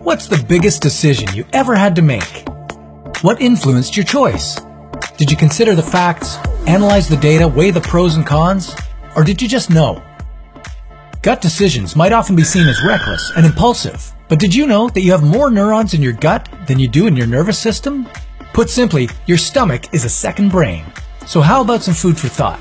What's the biggest decision you ever had to make? What influenced your choice? Did you consider the facts, analyze the data, weigh the pros and cons, or did you just know? Gut decisions might often be seen as reckless and impulsive, but did you know that you have more neurons in your gut than you do in your nervous system? Put simply, your stomach is a second brain. So how about some food for thought?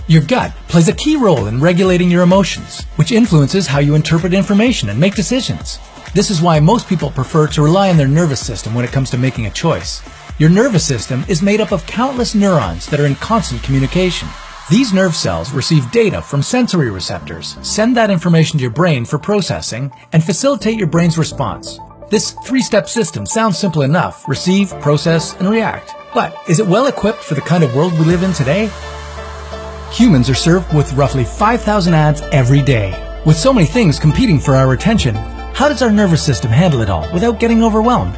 Your gut plays a key role in regulating your emotions, which influences how you interpret information and make decisions. This is why most people prefer to rely on their nervous system when it comes to making a choice. Your nervous system is made up of countless neurons that are in constant communication. These nerve cells receive data from sensory receptors, send that information to your brain for processing, and facilitate your brain's response. This three-step system sounds simple enough: receive, process, and react. But is it well equipped for the kind of world we live in today? Humans are served with roughly 5,000 ads every day. With so many things competing for our attention, how does our nervous system handle it all without getting overwhelmed?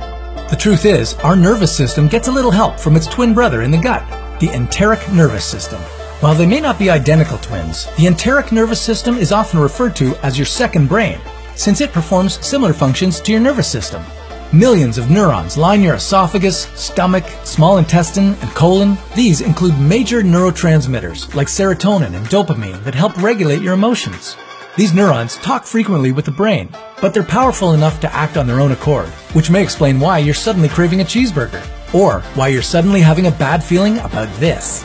The truth is, our nervous system gets a little help from its twin brother in the gut, the enteric nervous system. While they may not be identical twins, the enteric nervous system is often referred to as your second brain, since it performs similar functions to your nervous system. Millions of neurons line your esophagus, stomach, small intestine, and colon. These include major neurotransmitters like serotonin and dopamine that help regulate your emotions. These neurons talk frequently with the brain, but they're powerful enough to act on their own accord, which may explain why you're suddenly craving a cheeseburger, or why you're suddenly having a bad feeling about this.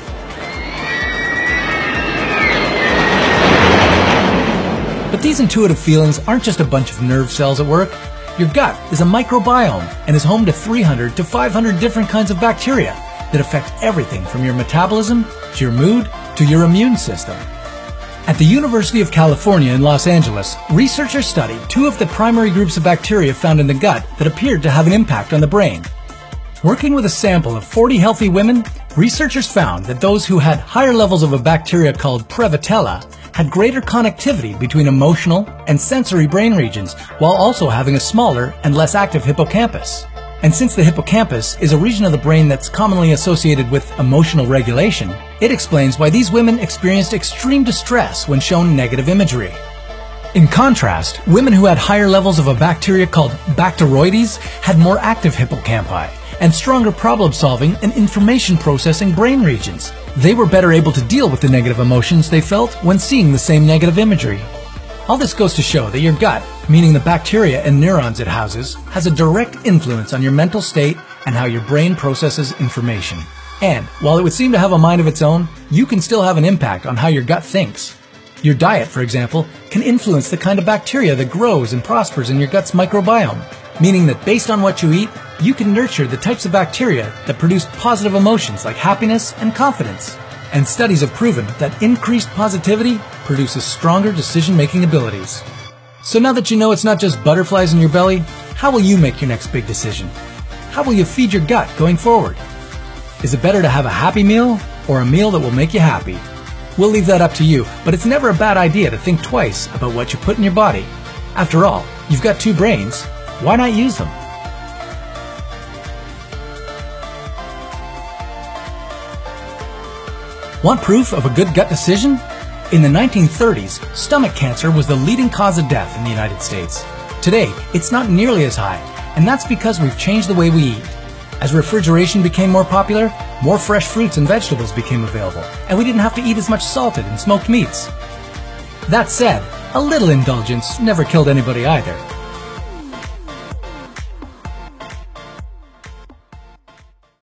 But these intuitive feelings aren't just a bunch of nerve cells at work. Your gut is a microbiome and is home to 300 to 500 different kinds of bacteria that affect everything from your metabolism to your mood to your immune system. At the University of California in Los Angeles, researchers studied two of the primary groups of bacteria found in the gut that appeared to have an impact on the brain. Working with a sample of 40 healthy women, researchers found that those who had higher levels of a bacteria called Prevotella had greater connectivity between emotional and sensory brain regions, while also having a smaller and less active hippocampus. And since the hippocampus is a region of the brain that's commonly associated with emotional regulation, it explains why these women experienced extreme distress when shown negative imagery. In contrast, women who had higher levels of a bacteria called Bacteroides had more active hippocampi and stronger problem-solving and information-processing brain regions. They were better able to deal with the negative emotions they felt when seeing the same negative imagery. All this goes to show that your gut, meaning the bacteria and neurons it houses, has a direct influence on your mental state and how your brain processes information. And while it would seem to have a mind of its own, you can still have an impact on how your gut thinks. Your diet, for example, can influence the kind of bacteria that grows and prospers in your gut's microbiome, meaning that based on what you eat, you can nurture the types of bacteria that produce positive emotions like happiness and confidence. And studies have proven that increased positivity produces stronger decision-making abilities. So now that you know it's not just butterflies in your belly, how will you make your next big decision? How will you feed your gut going forward? Is it better to have a happy meal or a meal that will make you happy? We'll leave that up to you, but it's never a bad idea to think twice about what you put in your body. After all, you've got two brains. Why not use them? Want proof of a good gut decision? In the 1930s, stomach cancer was the leading cause of death in the United States. Today, it's not nearly as high, and that's because we've changed the way we eat. As refrigeration became more popular, more fresh fruits and vegetables became available, and we didn't have to eat as much salted and smoked meats. That said, a little indulgence never killed anybody either.